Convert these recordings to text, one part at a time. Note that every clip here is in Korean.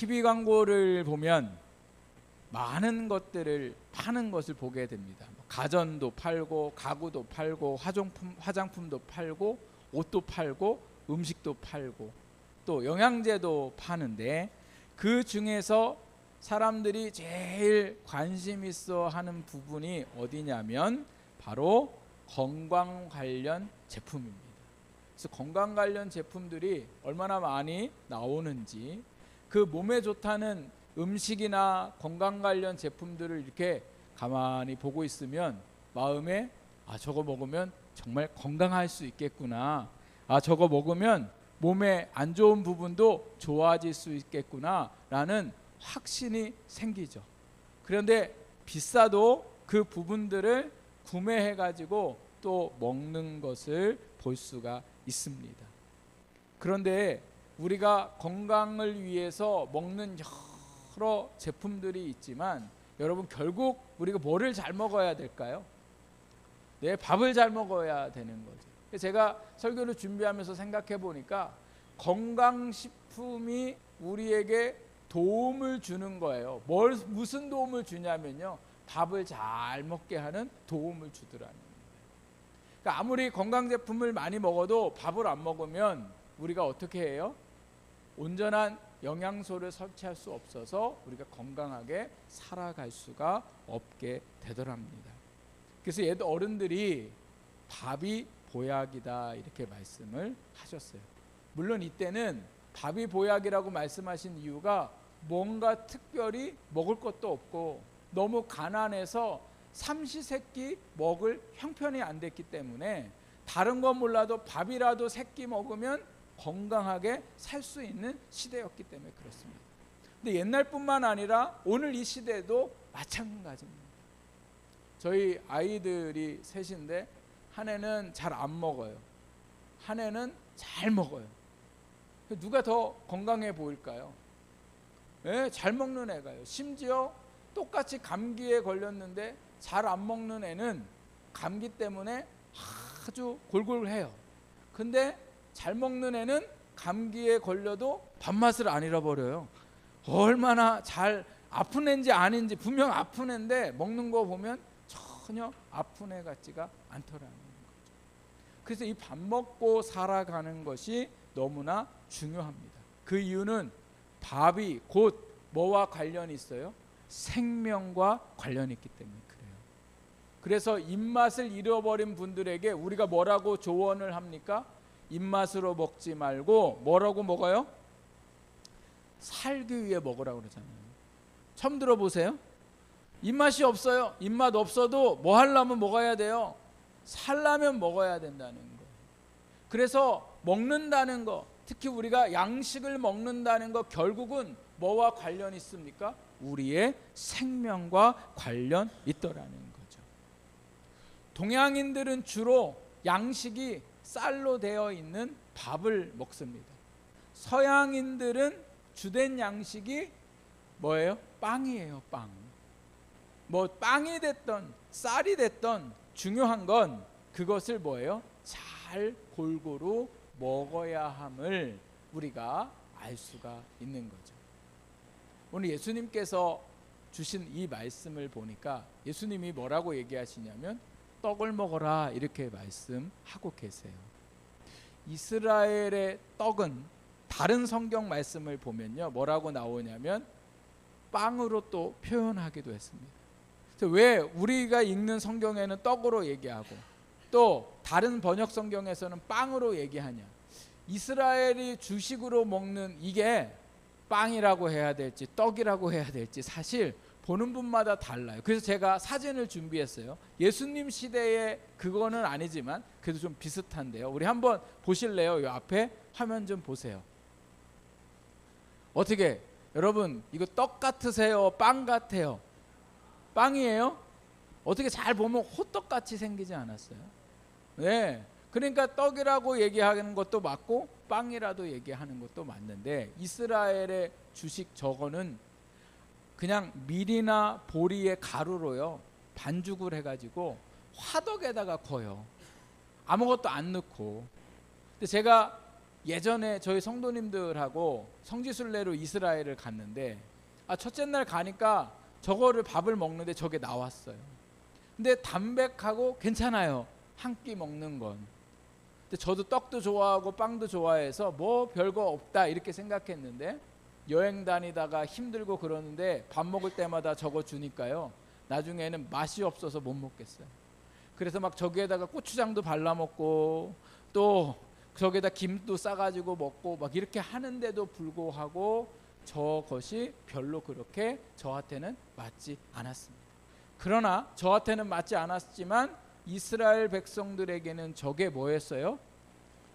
TV 광고를 보면 많은 것들을 파는 것을 보게 됩니다. 가전도 팔고 가구도 팔고 화장품도 팔고 옷도 팔고 음식도 팔고 또 영양제도 파는데, 그 중에서 사람들이 제일 관심 있어 하는 부분이 어디냐면 바로 건강 관련 제품입니다. 그래서 건강 관련 제품들이 얼마나 많이 나오는지, 그 몸에 좋다는 음식이나 건강 관련 제품들을 이렇게 가만히 보고 있으면 마음에 저거 먹으면 정말 건강할 수 있겠구나, 저거 먹으면 몸에 안 좋은 부분도 좋아질 수 있겠구나 라는 확신이 생기죠. 그런데 비싸도 그 부분들을 구매해 가지고 또 먹는 것을 볼 수가 있습니다. 그런데 우리가 건강을 위해서 먹는 여러 제품들이 있지만 여러분, 결국 우리가 뭐를 잘 먹어야 될까요? 네, 밥을 잘 먹어야 되는 거죠. 제가 설교를 준비하면서 생각해 보니까 건강식품이 우리에게 도움을 주는 거예요. 무슨 도움을 주냐면요, 밥을 잘 먹게 하는 도움을 주더라는 거예요. 그러니까 아무리 건강제품을 많이 먹어도 밥을 안 먹으면 우리가 어떻게 해요? 온전한 영양소를 섭취할 수 없어서 우리가 건강하게 살아갈 수가 없게 되더랍니다. 그래서 옛 어른들이 밥이 보약이다 이렇게 말씀을 하셨어요. 물론 이때는 밥이 보약이라고 말씀하신 이유가 뭔가 특별히 먹을 것도 없고 너무 가난해서 삼시세끼 먹을 형편이 안 됐기 때문에, 다른 건 몰라도 밥이라도 세끼 먹으면 건강하게 살 수 있는 시대였기 때문에 그렇습니다. 근데 옛날뿐만 아니라 오늘 이 시대도 마찬가지입니다. 저희 아이들이 셋인데 한 애는 잘 안 먹어요. 한 애는 잘 먹어요. 누가 더 건강해 보일까요? 네, 잘 먹는 애가요. 심지어 똑같이 감기에 걸렸는데 잘 안 먹는 애는 감기 때문에 아주 골골해요. 근데 잘 먹는 애는 감기에 걸려도 밥맛을 안 잃어버려요. 얼마나 잘, 아픈 애인지 아닌지 분명 아픈 애인데 먹는 거 보면 전혀 아픈 애 같지가 않더라는 거죠. 그래서 이 밥 먹고 살아가는 것이 너무나 중요합니다. 그 이유는 밥이 곧 뭐와 관련이 있어요? 생명과 관련이 있기 때문에 그래요. 그래서 입맛을 잃어버린 분들에게 우리가 뭐라고 조언을 합니까? 입맛으로 먹지 말고 뭐라고 먹어요? 살기 위해 먹으라고 그러잖아요. 처음 들어보세요? 입맛이 없어요. 입맛 없어도 뭐 하려면 먹어야 돼요? 살려면 먹어야 된다는 거. 그래서 먹는다는 거, 특히 우리가 양식을 먹는다는 거, 결국은 뭐와 관련이 있습니까? 우리의 생명과 관련 있더라는 거죠. 동양인들은 주로 양식이 쌀로 되어 있는 밥을 먹습니다. 서양인들은 주된 양식이 뭐예요? 빵이에요. 빵. 뭐 빵이 됐던 쌀이 됐던 중요한 건 그것을 뭐예요? 잘 골고루 먹어야 함을 우리가 알 수가 있는 거죠. 오늘 예수님께서 주신 이 말씀을 보니까 예수님이 뭐라고 얘기하시냐면 떡을 먹어라 이렇게 말씀하고 계세요. 이스라엘의 떡은 다른 성경 말씀을 보면요, 뭐라고 나오냐면 빵으로 또 표현하기도 했습니다. 왜 우리가 읽는 성경에는 떡으로 얘기하고 또 다른 번역 성경에서는 빵으로 얘기하냐? 이스라엘이 주식으로 먹는 이게 빵이라고 해야 될지 떡이라고 해야 될지 사실 보는 분마다 달라요. 그래서 제가 사진을 준비했어요. 예수님 시대에 그거는 아니지만 그래도 좀 비슷한데요. 우리 한번 보실래요? 이 앞에 화면 좀 보세요. 어떻게 여러분, 이거 떡 같으세요? 빵 같아요? 빵이에요? 어떻게 잘 보면 호떡같이 생기지 않았어요? 네, 그러니까 떡이라고 얘기하는 것도 맞고 빵이라도 얘기하는 것도 맞는데, 이스라엘의 주식 저거는 그냥 밀이나 보리의 가루로요 반죽을 해가지고 화덕에다가 구워요. 아무것도 안 넣고. 근데 제가 예전에 저희 성도님들하고 성지순례로 이스라엘을 갔는데 첫째 날 가니까 저거를 밥을 먹는데 저게 나왔어요. 근데 담백하고 괜찮아요, 한 끼 먹는 건. 근데 저도 떡도 좋아하고 빵도 좋아해서 뭐 별거 없다 이렇게 생각했는데, 여행 다니다가 힘들고 그러는데 밥 먹을 때마다 저거 주니까요, 나중에는 맛이 없어서 못 먹겠어요. 그래서 막 저기에다가 고추장도 발라 먹고 또 저기에다 김도 싸가지고 먹고 막 이렇게 하는데도 불구하고 저것이 별로 그렇게 저한테는 맞지 않았습니다. 그러나 저한테는 맞지 않았지만 이스라엘 백성들에게는 저게 뭐였어요?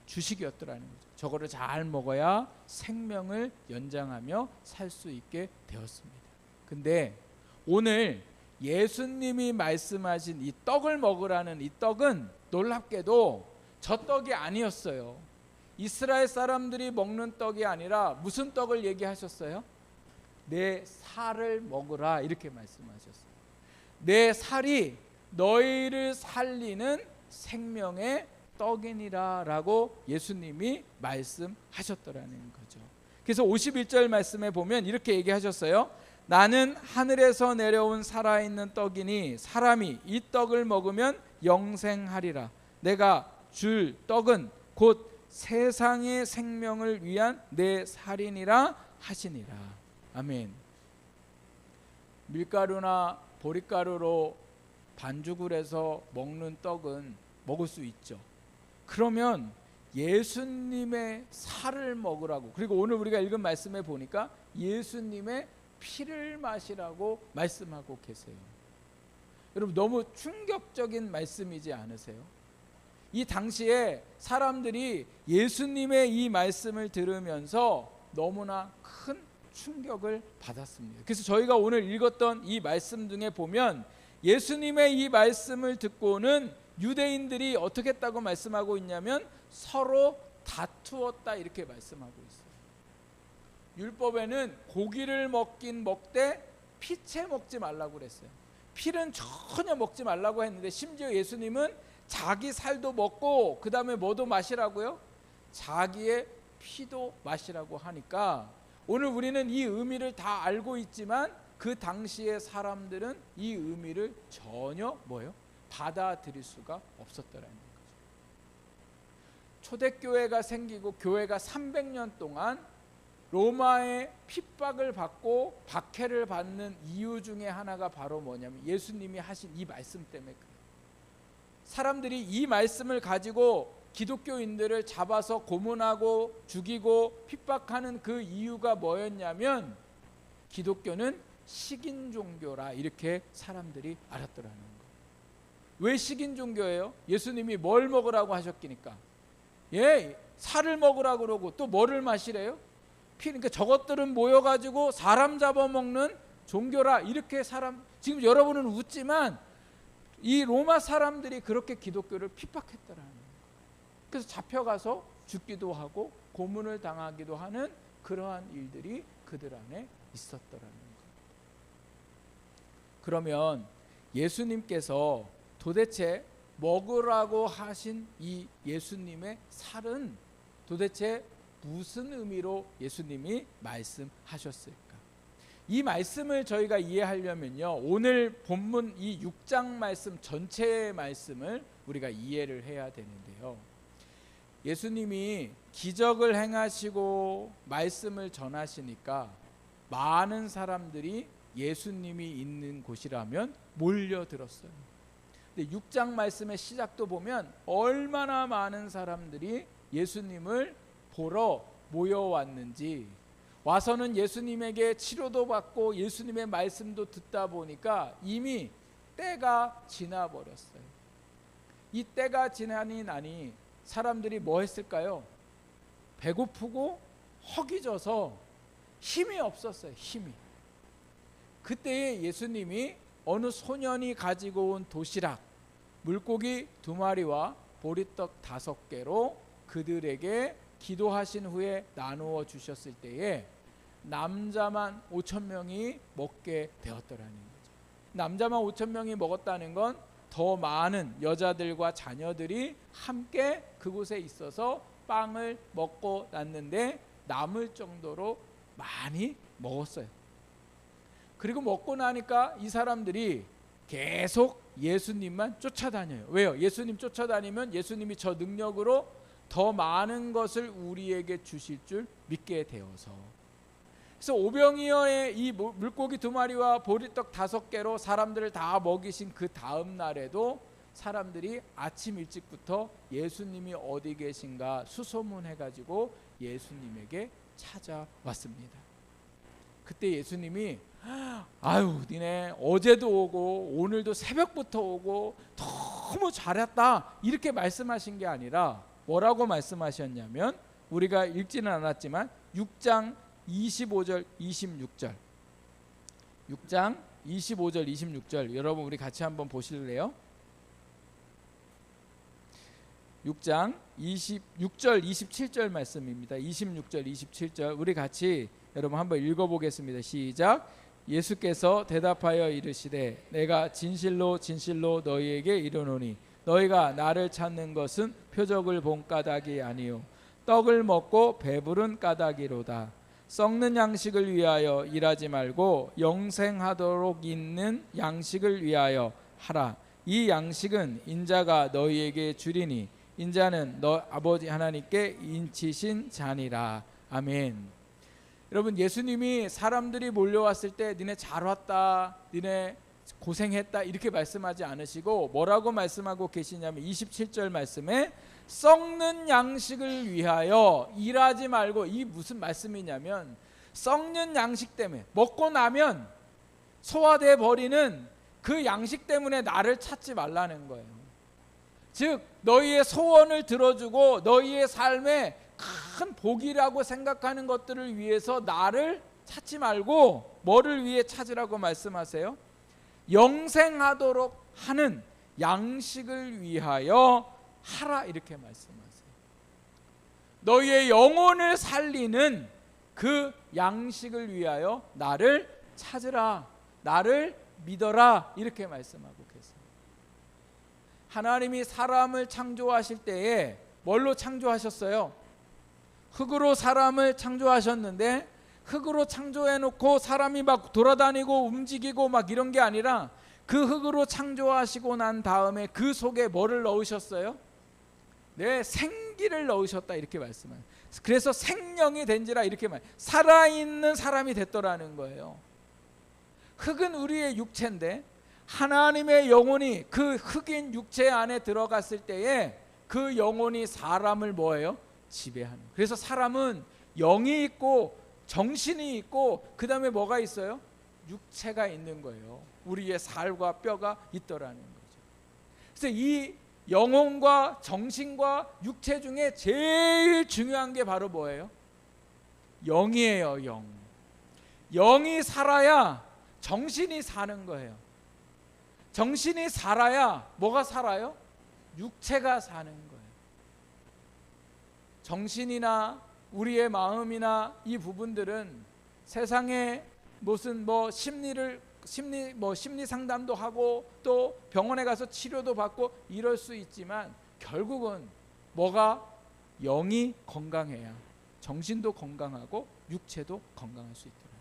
주식이었더라는 거죠. 저거를 잘 먹어야 생명을 연장하며 살 수 있게 되었습니다. 근데 오늘 예수님이 말씀하신 이 떡을 먹으라는 이 떡은 놀랍게도 저 떡이 아니었어요. 이스라엘 사람들이 먹는 떡이 아니라 무슨 떡을 얘기하셨어요? 내 살을 먹으라 이렇게 말씀하셨어요. 내 살이 너희를 살리는 생명의 떡이니라 라고 예수님이 말씀하셨더라는 거죠. 그래서 51절 말씀에 보면 이렇게 얘기하셨어요. 나는 하늘에서 내려온 살아있는 떡이니 사람이 이 떡을 먹으면 영생하리라. 내가 줄 떡은 곧 세상의 생명을 위한 내 살이니라 하시니라. 아멘. 밀가루나 보리가루로 반죽을 해서 먹는 떡은 먹을 수 있죠. 그러면 예수님의 살을 먹으라고, 그리고 오늘 우리가 읽은 말씀에 보니까 예수님의 피를 마시라고 말씀하고 계세요. 여러분, 너무 충격적인 말씀이지 않으세요? 이 당시에 사람들이 예수님의 이 말씀을 들으면서 너무나 큰 충격을 받았습니다. 그래서 저희가 오늘 읽었던 이 말씀 중에 보면 예수님의 이 말씀을 듣고는 유대인들이 어떻게 했다고 말씀하고 있냐면 서로 다투었다 이렇게 말씀하고 있어요. 율법에는 고기를 먹긴 먹되 피채 먹지 말라고 그랬어요. 피는 전혀 먹지 말라고 했는데 심지어 예수님은 자기 살도 먹고 그 다음에 뭐도 마시라고요? 자기의 피도 마시라고 하니까 오늘 우리는 이 의미를 다 알고 있지만 그 당시의 사람들은 이 의미를 전혀 뭐예요? 받아들일 수가 없었더라는 거죠. 초대교회가 생기고 교회가 300년 동안 로마의 핍박을 받고 박해를 받는 이유 중에 하나가 바로 뭐냐면 예수님이 하신 이 말씀 때문에 그래요. 사람들이 이 말씀을 가지고 기독교인들을 잡아서 고문하고 죽이고 핍박하는 그 이유가 뭐였냐면 기독교는 식인 종교라 이렇게 사람들이 알았더라는 거예요. 왜 식인 종교예요? 예수님이 뭘 먹으라고 하셨기니까. 살을 먹으라고 그러고 또 뭐를 마시래요? 피. 그러니까 저것들은 모여가지고 사람 잡아먹는 종교라 이렇게 지금 여러분은 웃지만 이 로마 사람들이 그렇게 기독교를 핍박했더라는 거예요. 그래서 잡혀가서 죽기도 하고 고문을 당하기도 하는 그러한 일들이 그들 안에 있었더라는 거예요. 그러면 예수님께서 도대체 먹으라고 하신 이 예수님의 살은 도대체 무슨 의미로 예수님이 말씀하셨을까? 이 말씀을 저희가 이해하려면요, 오늘 본문 이 6장 말씀 전체의 말씀을 우리가 이해를 해야 되는데요, 예수님이 기적을 행하시고 말씀을 전하시니까 많은 사람들이 예수님이 있는 곳이라면 몰려들었어요. 근데 6장 말씀의 시작도 보면 얼마나 많은 사람들이 예수님을 보러 모여왔는지, 와서는 예수님에게 치료도 받고 예수님의 말씀도 듣다 보니까 이미 때가 지나버렸어요. 이 때가 지나니 나니 사람들이 뭐 했을까요? 배고프고 허기져서 힘이 없었어요. 힘이. 그때에 예수님이 어느 소년이 가지고 온 도시락, 물고기 2마리와 보리떡 5개로 그들에게 기도하신 후에 나누어 주셨을 때에 남자만 5,000명이 먹게 되었더라는 거죠. 남자만 5,000명이 먹었다는 건 더 많은 여자들과 자녀들이 함께 그곳에 있어서 빵을 먹고 났는데 남을 정도로 많이 먹었어요. 그리고 먹고 나니까 이 사람들이 계속 예수님만 쫓아다녀요. 왜요? 예수님 쫓아다니면 예수님이 저 능력으로 더 많은 것을 우리에게 주실 줄 믿게 되어서. 그래서 오병이어의 이 물고기 2마리와 보리떡 5개로 사람들을 다 먹이신 그 다음 날에도 사람들이 아침 일찍부터 예수님이 어디 계신가 수소문해가지고 예수님에게 찾아왔습니다. 그때 예수님이 아유 니네 어제도 오고 오늘도 새벽부터 오고 너무 잘했다 이렇게 말씀하신 게 아니라 뭐라고 말씀하셨냐면, 우리가 읽지는 않았지만 6장 25절 26절 6장 25절 26절 여러분 우리 같이 한번 보실래요? 6장 26절 27절 말씀입니다. 26절 27절 우리 같이 여러분 한번 읽어보겠습니다. 시작. 예수께서 대답하여 이르시되 내가 진실로 진실로 너희에게 이르노니 너희가 나를 찾는 것은 표적을 본 까닭이 아니요 떡을 먹고 배부른 까닭이로다. 썩는 양식을 위하여 일하지 말고 영생하도록 있는 양식을 위하여 하라. 이 양식은 인자가 너희에게 주리니 인자는 너 아버지 하나님께 인치신 자니라. 아멘. 여러분 예수님이 사람들이 몰려왔을 때 니네 잘 왔다, 니네 고생했다 이렇게 말씀하지 않으시고 뭐라고 말씀하고 계시냐면 27절 말씀에 썩는 양식을 위하여 일하지 말고, 이 무슨 말씀이냐면 썩는 양식 때문에 먹고 나면 소화돼 버리는 그 양식 때문에 나를 찾지 말라는 거예요. 즉 너희의 소원을 들어주고 너희의 삶에 큰 복이라고 생각하는 것들을 위해서 나를 찾지 말고 뭐를 위해 찾으라고 말씀하세요? 영생하도록 하는 양식을 위하여 하라 이렇게 말씀하세요. 너희의 영혼을 살리는 그 양식을 위하여 나를 찾으라, 나를 믿어라 이렇게 말씀하고 계세요. 하나님이 사람을 창조하실 때에 뭘로 창조하셨어요? 흙으로 사람을 창조하셨는데 흙으로 창조해놓고 사람이 막 돌아다니고 움직이고 막 이런 게 아니라 그 흙으로 창조하시고 난 다음에 그 속에 뭐를 넣으셨어요? 네, 생기를 넣으셨다 이렇게 말씀해요. 그래서 생명이 된지라 이렇게 말, 살아있는 사람이 됐더라는 거예요. 흙은 우리의 육체인데 하나님의 영혼이 그 흙인 육체 안에 들어갔을 때에 그 영혼이 사람을 뭐예요? 지배하는. 그래서 사람은 영이 있고 정신이 있고 그 다음에 뭐가 있어요? 육체가 있는 거예요. 우리의 살과 뼈가 있더라는 거죠. 그래서 이 영혼과 정신과 육체 중에 제일 중요한 게 바로 뭐예요? 영이에요. 영. 영이 살아야 정신이 사는 거예요. 정신이 살아야 뭐가 살아요? 육체가 사는 거예요. 정신이나 우리의 마음이나 이 부분들은 세상에 무슨 심리 상담도 하고 또 병원에 가서 치료도 받고 이럴 수 있지만 결국은 뭐가 영이 건강해야 정신도 건강하고 육체도 건강할 수 있더라고요.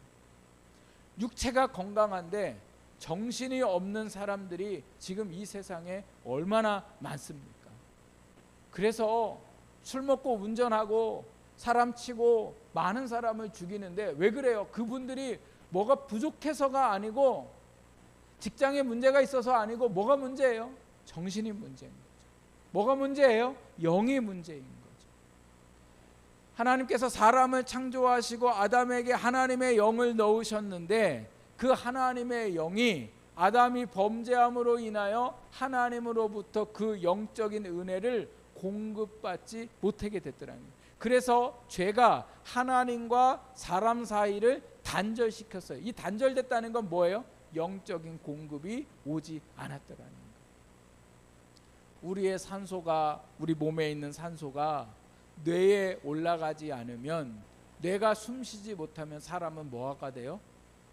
육체가 건강한데 정신이 없는 사람들이 지금 이 세상에 얼마나 많습니까? 그래서 술 먹고 운전하고 사람 치고 많은 사람을 죽이는데 왜 그래요? 그분들이 뭐가 부족해서가 아니고 직장에 문제가 있어서 아니고 뭐가 문제예요? 정신이 문제인 거죠. 뭐가 문제예요? 영이 문제인 거죠. 하나님께서 사람을 창조하시고 아담에게 하나님의 영을 넣으셨는데 그 하나님의 영이 아담이 범죄함으로 인하여 하나님으로부터 그 영적인 은혜를 공급받지 못하게 됐더라는 거예요. 그래서 죄가 하나님과 사람 사이를 단절시켰어요. 이 단절됐다는 건 뭐예요? 영적인 공급이 오지 않았더라는 거예요. 우리의 산소가, 우리 몸에 있는 산소가 뇌에 올라가지 않으면, 뇌가 숨쉬지 못하면 사람은 뭐가 돼요?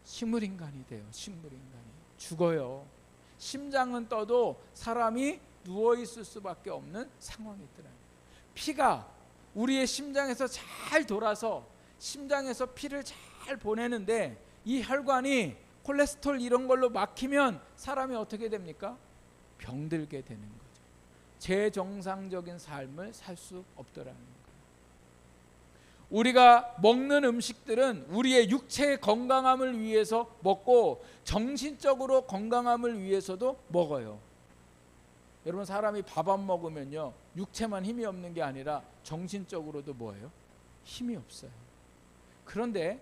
식물인간이 돼요. 식물인간이 죽어요. 심장은 떠도 사람이 누워있을 수밖에 없는 상황이 있더라고요. 피가 우리의 심장에서 잘 돌아서 심장에서 피를 잘 보내는데 이 혈관이 콜레스테롤 이런 걸로 막히면 사람이 어떻게 됩니까? 병들게 되는 거죠. 제정상적인 삶을 살 수 없더라는 거예요. 우리가 먹는 음식들은 우리의 육체의 건강함을 위해서 먹고 정신적으로 건강함을 위해서도 먹어요. 여러분, 사람이 밥 안 먹으면요, 육체만 힘이 없는 게 아니라 정신적으로도 뭐예요? 힘이 없어요. 그런데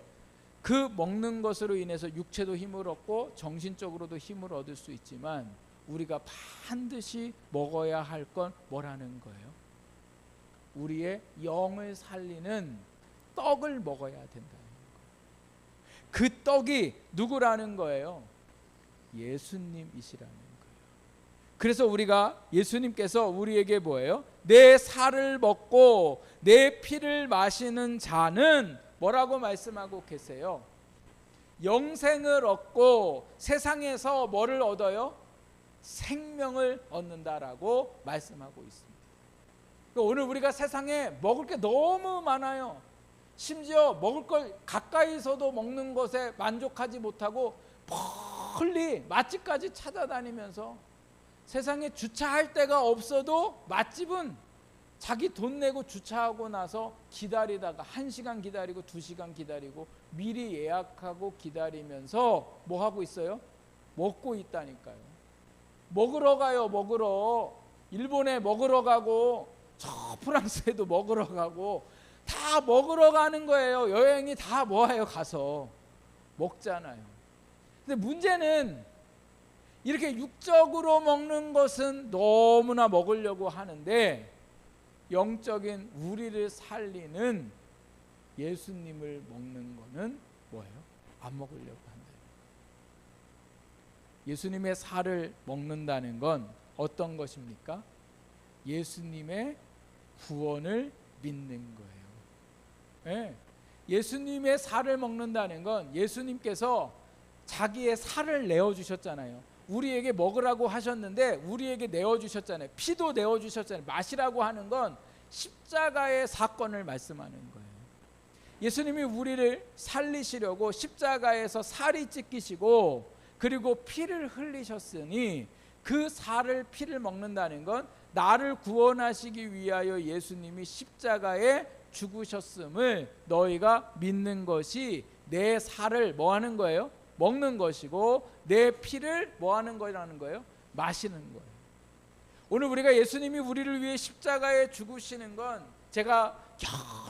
그 먹는 것으로 인해서 육체도 힘을 얻고 정신적으로도 힘을 얻을 수 있지만 우리가 반드시 먹어야 할 건 뭐라는 거예요? 우리의 영을 살리는 떡을 먹어야 된다는 거예요. 그 떡이 누구라는 거예요? 예수님이시라는 거예요. 그래서 우리가 예수님께서 우리에게 뭐예요? 내 살을 먹고 내 피를 마시는 자는 뭐라고 말씀하고 계세요? 영생을 얻고 세상에서 뭐를 얻어요? 생명을 얻는다라고 말씀하고 있습니다. 오늘 우리가 세상에 먹을 게 너무 많아요. 심지어 먹을 걸 가까이서도 먹는 것에 만족하지 못하고 멀리 맛집까지 찾아다니면서 세상에 주차할 데가 없어도 맛집은 자기 돈 내고 주차하고 나서 기다리다가 1시간 기다리고 2시간 기다리고 미리 예약하고 기다리면서 뭐 하고 있어요? 먹고 있다니까요. 먹으러 가요. 먹으러. 일본에 먹으러 가고 저 프랑스에도 먹으러 가고 다 먹으러 가는 거예요. 여행이 다 뭐예요? 가서 먹잖아요. 근데 문제는 이렇게 육적으로 먹는 것은 너무나 먹으려고 하는데 영적인 우리를 살리는 예수님을 먹는 거는 뭐예요? 안 먹으려고 한다. 예수님의 살을 먹는다는 건 어떤 것입니까? 예수님의 구원을 믿는 거예요. 네. 예수님의 살을 먹는다는 건 예수님께서 자기의 살을 내어주셨잖아요. 우리에게 먹으라고 하셨는데 우리에게 내어주셨잖아요. 피도 내어주셨잖아요. 마시라고 하는 건 십자가의 사건을 말씀하는 거예요. 예수님이 우리를 살리시려고 십자가에서 살이 찢기시고 그리고 피를 흘리셨으니 그 살을 피를 먹는다는 건 나를 구원하시기 위하여 예수님이 십자가에 죽으셨음을 너희가 믿는 것이 내 살을 뭐 하는 거예요? 먹는 것이고 내 피를 뭐 하는 거라는 거예요? 마시는 거예요. 오늘 우리가 예수님이 우리를 위해 십자가에 죽으시는 건 제가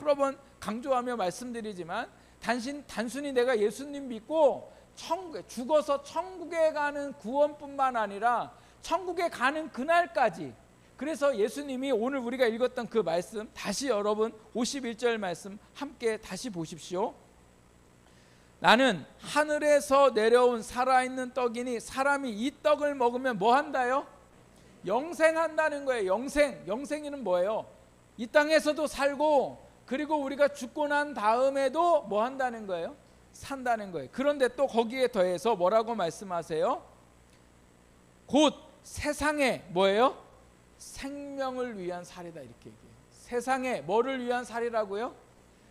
여러 번 강조하며 말씀드리지만 단순히 내가 예수님 믿고 죽어서 천국에 가는 구원뿐만 아니라 천국에 가는 그날까지, 그래서 예수님이 오늘 우리가 읽었던 그 말씀 다시 여러분 51절 말씀 함께 다시 보십시오. 나는 하늘에서 내려온 살아있는 떡이니 사람이 이 떡을 먹으면 뭐 한다요? 영생한다는 거예요. 영생이는 뭐예요? 이 땅에서도 살고 그리고 우리가 죽고 난 다음에도 뭐 한다는 거예요? 산다는 거예요. 그런데 또 거기에 더해서 뭐라고 말씀하세요? 곧 세상에 뭐예요? 생명을 위한 살이다 이렇게 얘기해요. 세상에 뭐를 위한 살이라고요?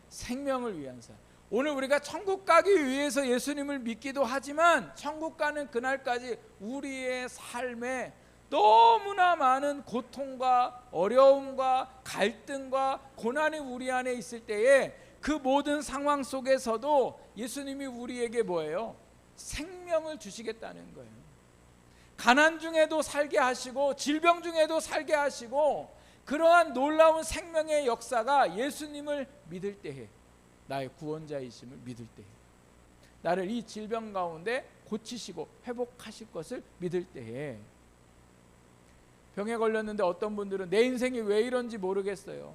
생명을 위한 살. 오늘 우리가 천국 가기 위해서 예수님을 믿기도 하지만 천국 가는 그날까지 우리의 삶에 너무나 많은 고통과 어려움과 갈등과 고난이 우리 안에 있을 때에 그 모든 상황 속에서도 예수님이 우리에게 뭐예요? 생명을 주시겠다는 거예요. 가난 중에도 살게 하시고 질병 중에도 살게 하시고 그러한 놀라운 생명의 역사가 예수님을 믿을 때에, 나의 구원자이심을 믿을 때에, 나를 이 질병 가운데 고치시고 회복하실 것을 믿을 때에, 병에 걸렸는데 어떤 분들은 내 인생이 왜 이런지 모르겠어요.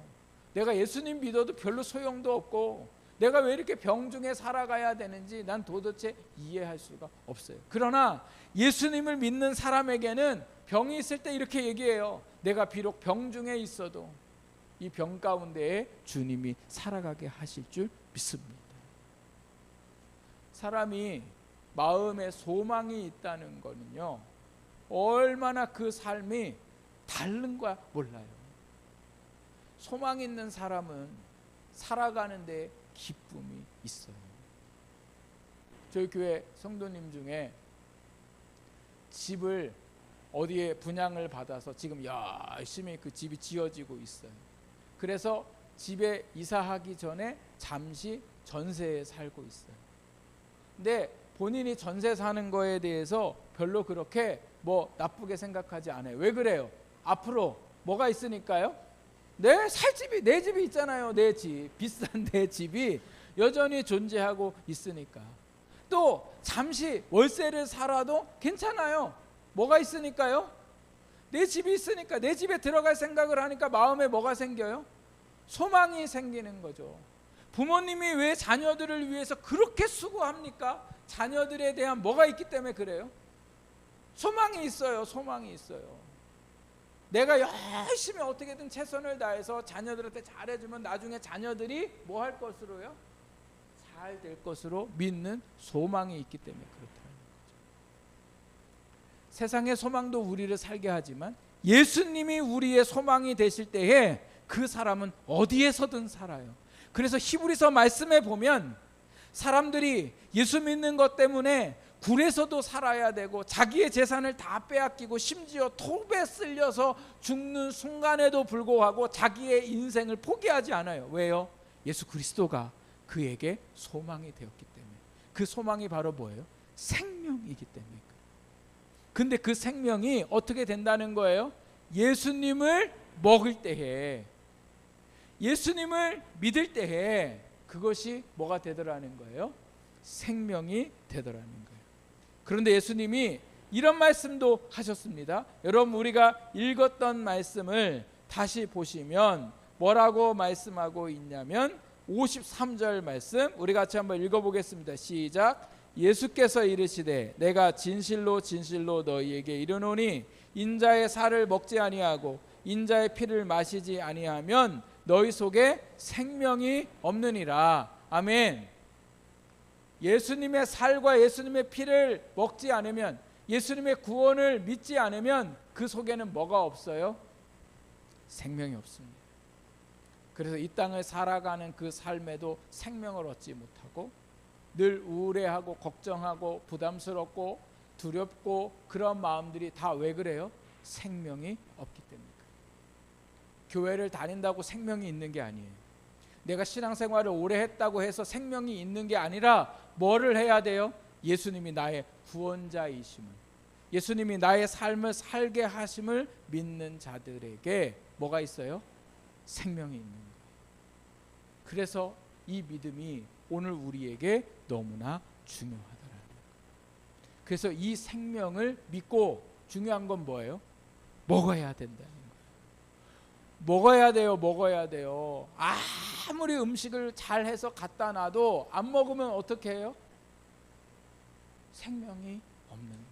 내가 예수님 믿어도 별로 소용도 없고 내가 왜 이렇게 병 중에 살아가야 되는지 난 도대체 이해할 수가 없어요. 그러나 예수님을 믿는 사람에게는 병이 있을 때 이렇게 얘기해요. 내가 비록 병 중에 있어도 이 병 가운데에 주님이 살아가게 하실 줄 믿습니다. 사람이 마음에 소망이 있다는 거는요, 얼마나 그 삶이 다른가 몰라요. 소망 있는 사람은 살아가는데 기쁨이 있어요. 저희 교회 성도님 중에 집을 어디에 분양을 받아서 지금 열심히 그 집이 지어지고 있어요. 그래서 집에 이사하기 전에 잠시 전세에 살고 있어요. 근데 본인이 전세 사는 거에 대해서 별로 그렇게 뭐 나쁘게 생각하지 않아요. 왜 그래요? 앞으로 뭐가 있으니까요? 살 집이, 내 집이 있잖아요. 내 집, 비싼 내 집이 여전히 존재하고 있으니까. 또 잠시 월세를 살아도 괜찮아요. 뭐가 있으니까요? 내 집이 있으니까. 내 집에 들어갈 생각을 하니까 마음에 뭐가 생겨요? 소망이 생기는 거죠. 부모님이 왜 자녀들을 위해서 그렇게 수고합니까? 자녀들에 대한 뭐가 있기 때문에 그래요? 소망이 있어요. 소망이 있어요. 내가 열심히 어떻게든 최선을 다해서 자녀들한테 잘해주면 나중에 자녀들이 뭐 할 것으로요? 잘 될 것으로 믿는 소망이 있기 때문에 그렇다는 거죠. 세상의 소망도 우리를 살게 하지만 예수님이 우리의 소망이 되실 때에 그 사람은 어디에서든 살아요. 그래서 히브리서 말씀에 보면 사람들이 예수 믿는 것 때문에 굴에서도 살아야 되고 자기의 재산을 다 빼앗기고 심지어 톱에 쓸려서 죽는 순간에도 불구하고 자기의 인생을 포기하지 않아요. 왜요? 예수 그리스도가 그에게 소망이 되었기 때문에. 그 소망이 바로 뭐예요? 생명이기 때문에. 근데 그 생명이 어떻게 된다는 거예요? 예수님을 먹을 때에, 예수님을 믿을 때에 그것이 뭐가 되더라는 거예요? 생명이 되더라는 거예요. 그런데 예수님이 이런 말씀도 하셨습니다. 여러분, 우리가 읽었던 말씀을 다시 보시면 뭐라고 말씀하고 있냐면 53절 말씀, 우리 같이 한번 읽어보겠습니다. 시작. 예수께서 이르시되 내가 진실로 진실로 너희에게 이르노니 인자의 살을 먹지 아니하고 인자의 피를 마시지 아니하면 너희 속에 생명이 없느니라. 아멘. 예수님의 살과 예수님의 피를 먹지 않으면, 예수님의 구원을 믿지 않으면 그 속에는 뭐가 없어요? 생명이 없습니다. 그래서 이 땅을 살아가는 그 삶에도 생명을 얻지 못하고 늘 우울해하고 걱정하고 부담스럽고 두렵고 그런 마음들이 다 왜 그래요? 생명이 없기 때문입니다. 교회를 다닌다고 생명이 있는 게 아니에요. 내가 신앙생활을 오래 했다고 해서 생명이 있는 게 아니라 뭐를 해야 돼요? 예수님이 나의 구원자이심을, 예수님이 나의 삶을 살게 하심을 믿는 자들에게 뭐가 있어요? 생명이 있는 거예요. 그래서 이 믿음이 오늘 우리에게 너무나 중요하더라고요. 그래서 이 생명을 믿고 중요한 건 뭐예요? 먹어야 된다는 거예요. 먹어야 돼요. 먹어야 돼요. 아무리 음식을 잘해서 갖다 놔도 안 먹으면 어떻게 해요? 생명이 없는 거예요.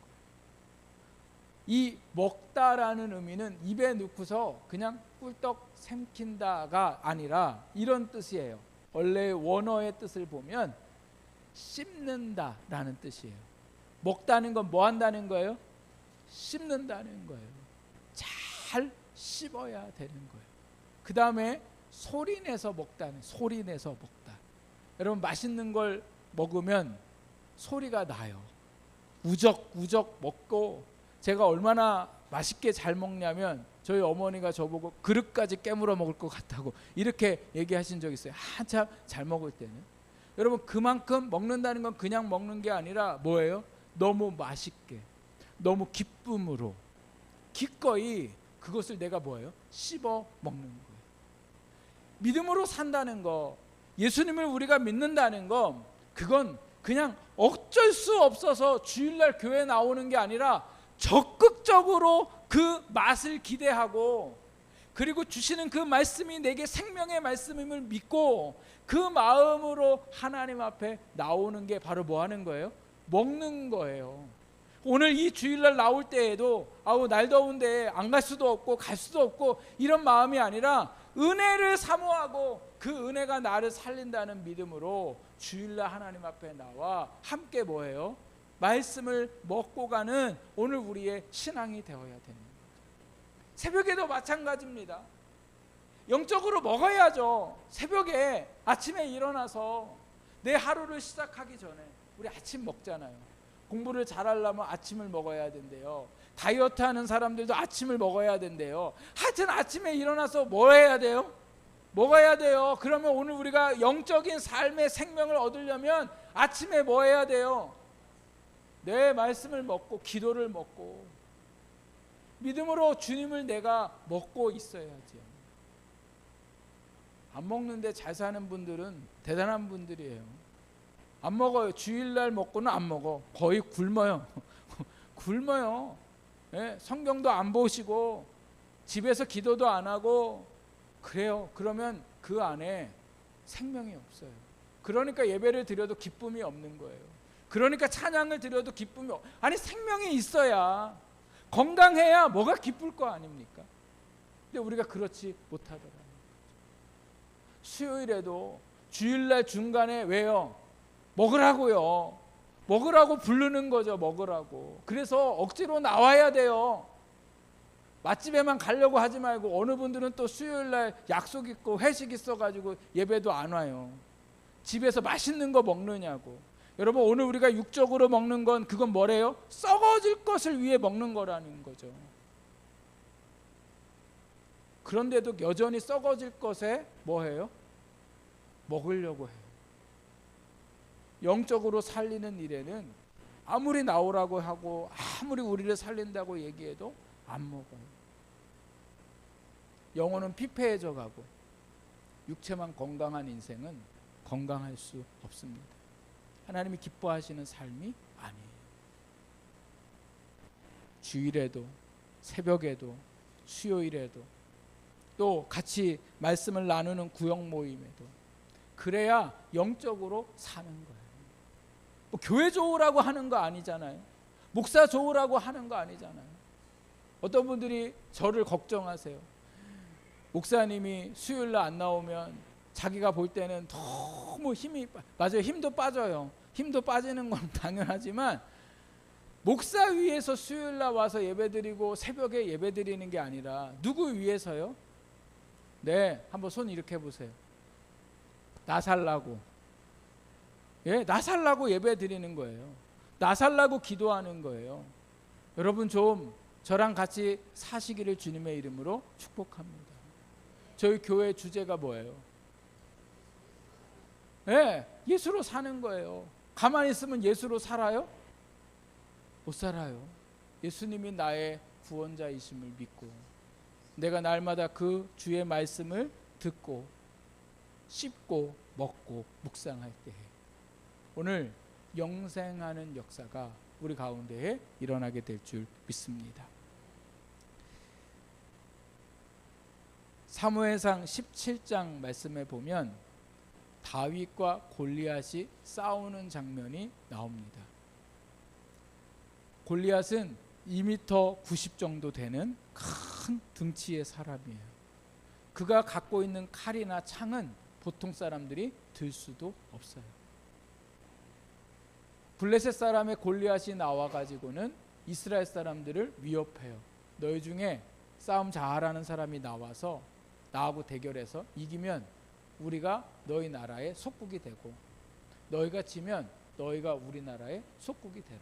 이 먹다라는 의미는 입에 넣고서 그냥 꿀떡 삼킨다가 아니라 이런 뜻이에요. 원래 원어의 뜻을 보면 씹는다라는 뜻이에요. 먹다는 건 뭐 한다는 거예요? 씹는다는 거예요. 잘 씹어야 되는 거예요. 그 다음에 소리내서 먹다는, 소리내서 먹다. 여러분, 맛있는 걸 먹으면 소리가 나요. 우적우적 먹고, 제가 얼마나 맛있게 잘 먹냐면 저희 어머니가 저보고 그릇까지 깨물어 먹을 것 같다고 이렇게 얘기하신 적 있어요. 한참 잘 먹을 때는. 여러분, 그만큼 먹는다는 건 그냥 먹는 게 아니라 뭐예요? 너무 맛있게, 너무 기쁨으로 기꺼이 그것을 내가 뭐예요? 씹어 먹는 거예요. 믿음으로 산다는 거, 예수님을 우리가 믿는다는 거, 그건 그냥 어쩔 수 없어서 주일날 교회 나오는 게 아니라 적극적으로 그 맛을 기대하고, 그리고 주시는 그 말씀이 내게 생명의 말씀임을 믿고 그 마음으로 하나님 앞에 나오는 게 바로 뭐 하는 거예요? 먹는 거예요. 오늘 이 주일날 나올 때에도 날 더운데 안 갈 수도 없고 갈 수도 없고 이런 마음이 아니라 은혜를 사모하고 그 은혜가 나를 살린다는 믿음으로 주일날 하나님 앞에 나와 함께 뭐예요? 말씀을 먹고 가는 오늘 우리의 신앙이 되어야 되는 거예요. 새벽에도 마찬가지입니다. 영적으로 먹어야죠. 새벽에 아침에 일어나서 내 하루를 시작하기 전에 우리 아침 먹잖아요. 공부를 잘하려면 아침을 먹어야 된대요. 다이어트 하는 사람들도 아침을 먹어야 된대요. 하여튼 아침에 일어나서 뭐 해야 돼요? 먹어야 돼요. 그러면 오늘 우리가 영적인 삶의 생명을 얻으려면 아침에 뭐 해야 돼요? 내 말씀을 먹고 기도를 먹고 믿음으로 주님을 내가 먹고 있어야죠. 안 먹는데 잘 사는 분들은 대단한 분들이에요. 안 먹어요. 주일날 먹고는 안 먹어. 거의 굶어요. 굶어요. 예? 성경도 안 보시고 집에서 기도도 안 하고 그래요. 그러면 그 안에 생명이 없어요. 그러니까 예배를 드려도 기쁨이 없는 거예요. 그러니까 찬양을 드려도 기쁨이 아니 생명이 있어야, 건강해야 뭐가 기쁠 거 아닙니까? 근데 우리가 그렇지 못하더라고요. 수요일에도 주일날 중간에 왜요? 먹으라고요. 먹으라고 부르는 거죠. 먹으라고. 그래서 억지로 나와야 돼요. 맛집에만 가려고 하지 말고. 어느 분들은 또 수요일날 약속 있고 회식 있어가지고 예배도 안 와요. 집에서 맛있는 거 먹느냐고. 여러분 오늘 우리가 육적으로 먹는 건 그건 뭐래요? 썩어질 것을 위해 먹는 거라는 거죠. 그런데도 여전히 썩어질 것에 뭐해요? 먹으려고 해요. 영적으로 살리는 일에는 아무리 나오라고 하고 아무리 우리를 살린다고 얘기해도 안 먹어요. 영혼은 피폐해져 가고 육체만 건강한 인생은 건강할 수 없습니다. 하나님이 기뻐하시는 삶이 아니에요. 주일에도 새벽에도 수요일에도 또 같이 말씀을 나누는 구역 모임에도 그래야 영적으로 사는 거예요. 뭐 교회 좋으라고 하는 거 아니잖아요. 목사 좋으라고 하는 거 아니잖아요. 어떤 분들이 저를 걱정하세요. 목사님이 수요일날 안 나오면 자기가 볼 때는 너무 힘이 맞아요. 힘도 빠져요. 힘도 빠지는 건 당연하지만 목사 위해서 수요일날 와서 예배드리고 새벽에 예배드리는 게 아니라 누구 위해서요? 네, 한번 손 이렇게 해보세요. 나 살라고. 예, 나 살라고 예배 드리는 거예요. 나 살라고 기도하는 거예요. 여러분 좀 저랑 같이 사시기를 주님의 이름으로 축복합니다. 저희 교회 주제가 뭐예요? 예, 예수로 사는 거예요. 가만히 있으면 예수로 살아요? 못 살아요. 예수님이 나의 구원자이심을 믿고 내가 날마다 그 주의 말씀을 듣고 씹고 먹고 묵상할 때에 오늘 영생하는 역사가 우리 가운데에 일어나게 될 줄 믿습니다. 사무엘상 17장 말씀에 보면 다윗과 골리앗이 싸우는 장면이 나옵니다. 골리앗은 2m 90 정도 되는 큰 등치의 사람이에요. 그가 갖고 있는 칼이나 창은 보통 사람들이 들 수도 없어요. 블레셋 사람의 골리앗이 나와가지고는 이스라엘 사람들을 위협해요. 너희 중에 싸움 잘하는 사람이 나와서 나하고 대결해서 이기면 우리가 너희 나라의 속국이 되고 너희가 지면 너희가 우리나라의 속국이 되라.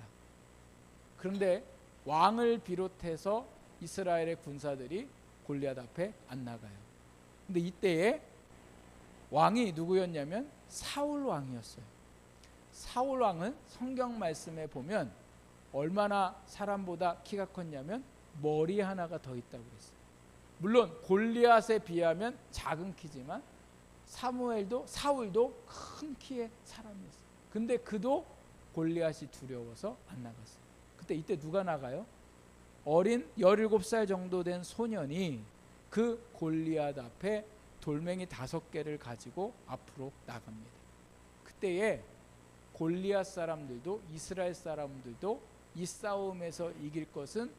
그런데 왕을 비롯해서 이스라엘의 군사들이 골리앗 앞에 안 나가요. 근데 이때에 왕이 누구였냐면 사울 왕이었어요. 사울 왕은 성경 말씀에 보면 얼마나 사람보다 키가 컸냐면 머리 하나가 더 있다고 그랬어요. 물론 골리앗에 비하면 작은 키지만 사울도 큰 키의 사람이었어요. 근데 그도 골리앗이 두려워서 안 나갔어요. 그때 이때 누가 나가요? 어린 17살 정도 된 소년이 그 골리앗 앞에 돌멩이 5개를 가지고 앞으로 나갑니다. 그때에 골리앗 사람들도 이스라엘 사람들도 이 싸움에서 이길 것은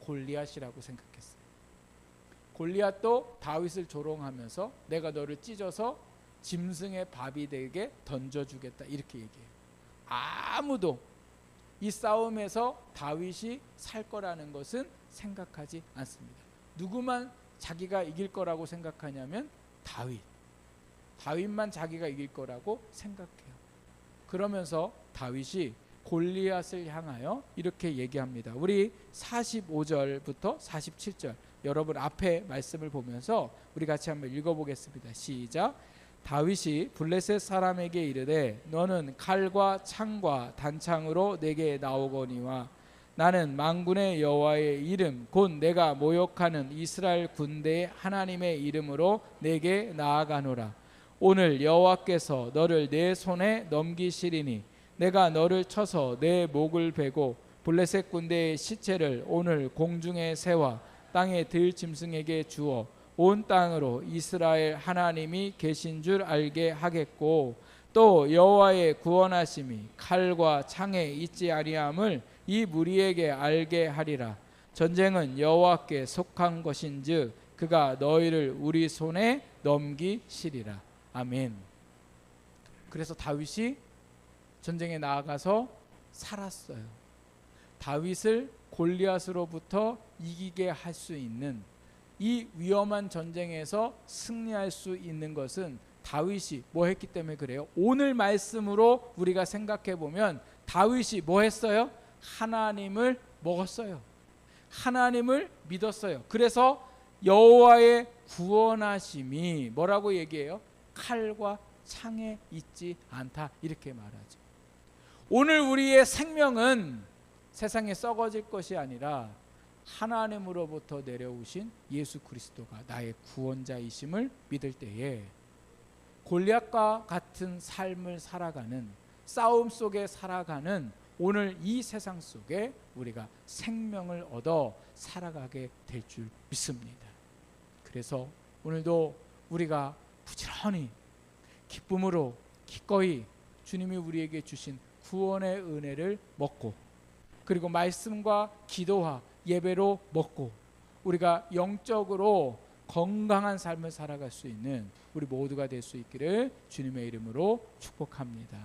골리앗이라고 생각했어요. 골리앗도 다윗을 조롱하면서 내가 너를 찢어서 짐승의 밥이 되게 던져주겠다 이렇게 얘기해요. 아무도 이 싸움에서 다윗이 살 거라는 것은 생각하지 않습니다. 누구만 자기가 이길 거라고 생각하냐면 다윗만 자기가 이길 거라고 생각해요. 그러면서 다윗이 골리앗을 향하여 이렇게 얘기합니다. 우리 45절부터 47절 여러분 앞에 말씀을 보면서 우리 같이 한번 읽어보겠습니다. 시작. 다윗이 블레셋 사람에게 이르되 너는 칼과 창과 단창으로 내게 나오거니와 나는 만군의 여호와의 이름 곧 내가 모욕하는 이스라엘 군대의 하나님의 이름으로 내게 나아가노라. 오늘 여호와께서 너를 내 손에 넘기시리니 내가 너를 쳐서 내 목을 베고 블레셋 군대의 시체를 오늘 공중의 새와 땅의 들짐승에게 주어 온 땅으로 이스라엘 하나님이 계신 줄 알게 하겠고 또 여호와의 구원하심이 칼과 창에 있지 아니함을 이 무리에게 알게 하리라. 전쟁은 여호와께 속한 것인즉 그가 너희를 우리 손에 넘기시리라. 아멘. 그래서 다윗이 전쟁에 나아가서 살았어요. 다윗을 골리앗으로부터 이기게 할 수 있는 이 위험한 전쟁에서 승리할 수 있는 것은 다윗이 뭐 했기 때문에 그래요? 오늘 말씀으로 우리가 생각해 보면 다윗이 뭐 했어요? 하나님을 먹었어요. 하나님을 믿었어요. 그래서 여호와의 구원하심이 뭐라고 얘기해요? 칼과 창에 있지 않다 이렇게 말하죠. 오늘 우리의 생명은 세상에 썩어질 것이 아니라 하나님으로부터 내려오신 예수 그리스도가 나의 구원자이심을 믿을 때에 골리앗과 같은 삶을 살아가는 싸움 속에 살아가는 오늘 이 세상 속에 우리가 생명을 얻어 살아가게 될 줄 믿습니다. 그래서 오늘도 우리가 부지런히 기쁨으로 기꺼이 주님이 우리에게 주신 구원의 은혜를 먹고 그리고 말씀과 기도와 예배로 먹고 우리가 영적으로 건강한 삶을 살아갈 수 있는 우리 모두가 될 수 있기를 주님의 이름으로 축복합니다.